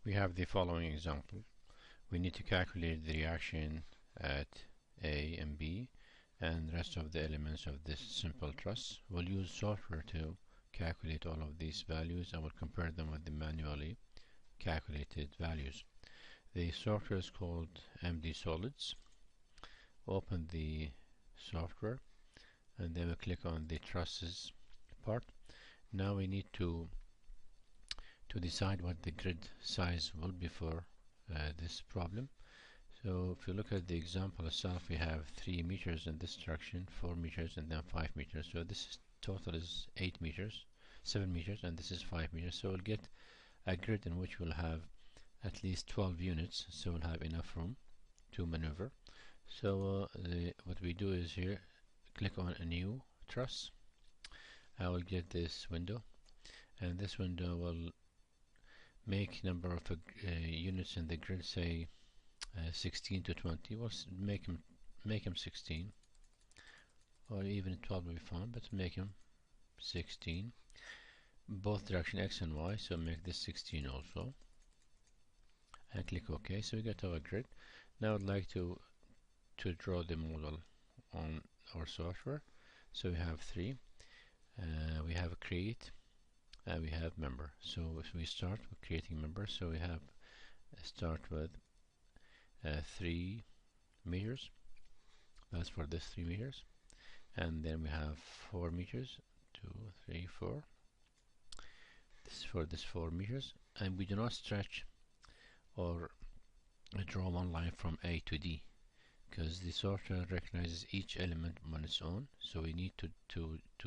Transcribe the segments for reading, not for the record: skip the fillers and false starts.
We have the following example. We need to calculate the reaction at A and B and the rest of the elements of this simple truss. We'll use software to calculate all of these values and we'll compare them with the manually calculated values. The software is called MD Solids. Open the software and then we click on the trusses part. Now we need to decide what the grid size will be for this problem. So if you look at the example itself, we have 3 meters in this direction, 4 meters, and then 5 meters. So this is total is 8 meters, 7 meters, and this is 5 meters. So we'll get a grid in which we'll have at least 12 units, so we'll have enough room to maneuver. So what we do is here, click on a new truss. I will get this window, and this window will make number of units in the grid, say 16 to 20. We'll make them 16, or even 12 will be fine, but make them 16, both direction X and Y. So make this 16 also, and click OK. So we got our grid. Now I'd like to draw the model on our software. So we have 3. We have create. We have member. So if we start with creating members, so we have start with 3 meters. That's for this 3 meters, and then we have 4 meters. 2, 3, 4. This is for this 4 meters, and we do not stretch or draw one line from A to D because the software recognizes each element on its own. So we need to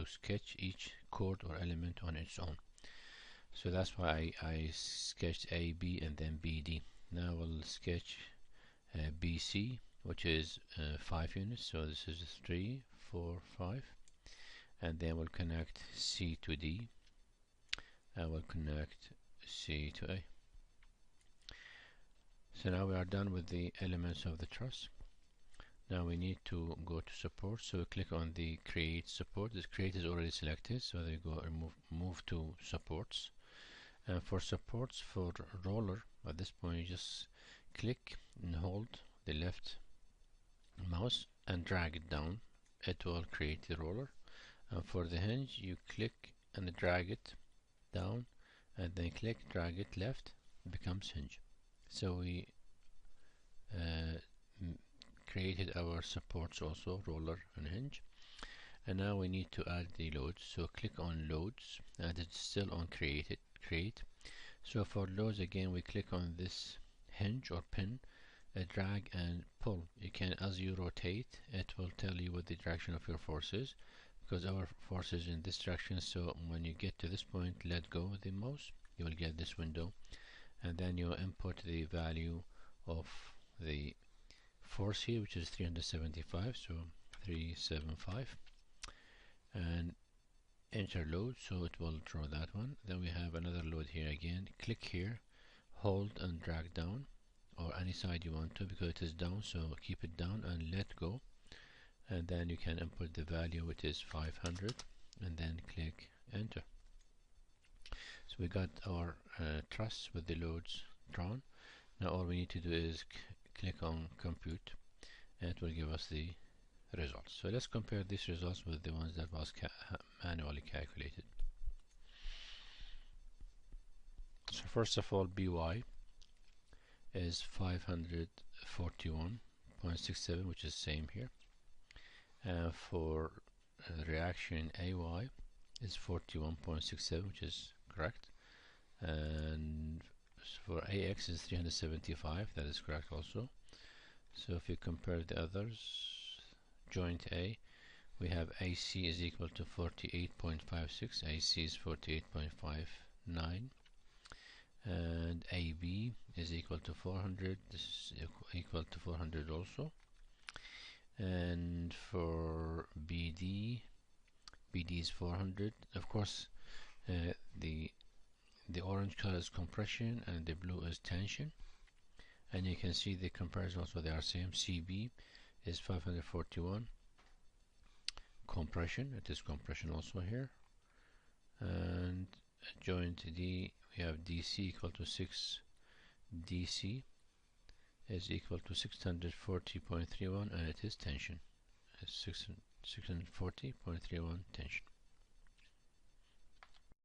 sketch each chord or element on its own. So that's why I sketched A, B, and then B, D. Now we'll sketch BC, which is 5 units. So this is 3, 4, 5. And then we'll connect C to D. And we'll connect C to A. So now we are done with the elements of the truss. Now we need to go to support. So we click on the create support. This create is already selected. So they go and move to supports. And for supports for roller, at this point you just click and hold the left mouse and drag it down. It will create the roller. And for the hinge, you click and drag it down, and then click, drag it left, it becomes hinge. So we created our supports also, roller and hinge. And now we need to add the loads. So click on loads, and it's still on create. So for loads again, we click on this hinge or pin, drag and pull. You can, as you rotate, it will tell you what the direction of your force is, because our force is in this direction. So when you get to this point, let go of the mouse, you will get this window, and then you input the value of the force here, which is 375. So 375, and enter load, so it will draw that one. Then we have another load here again. Click here, hold and drag down, or any side you want to, because it is down, so keep it down and let go. And then you can input the value, which is 500, and then click enter. So we got our truss with the loads drawn. Now all we need to do is click on compute, and it will give us the results. So let's compare these results with the ones that was manually calculated. So first of all, BY is 541.67, which is same here. For reaction AY is 41.67, which is correct. And for AX is 375, that is correct also. So if you compare the others, joint A, we have AC is equal to 48.56, AC is 48.59, and AB is equal to 400, this is equal to 400 also. And for BD is 400. Of course, the orange color is compression and the blue is tension, and you can see the comparison also, they are same. CB is 541 compression, it is compression also here. And joint D, we have DC equal to 6 DC is equal to 640.31 and it is tension. It's 640.31 tension.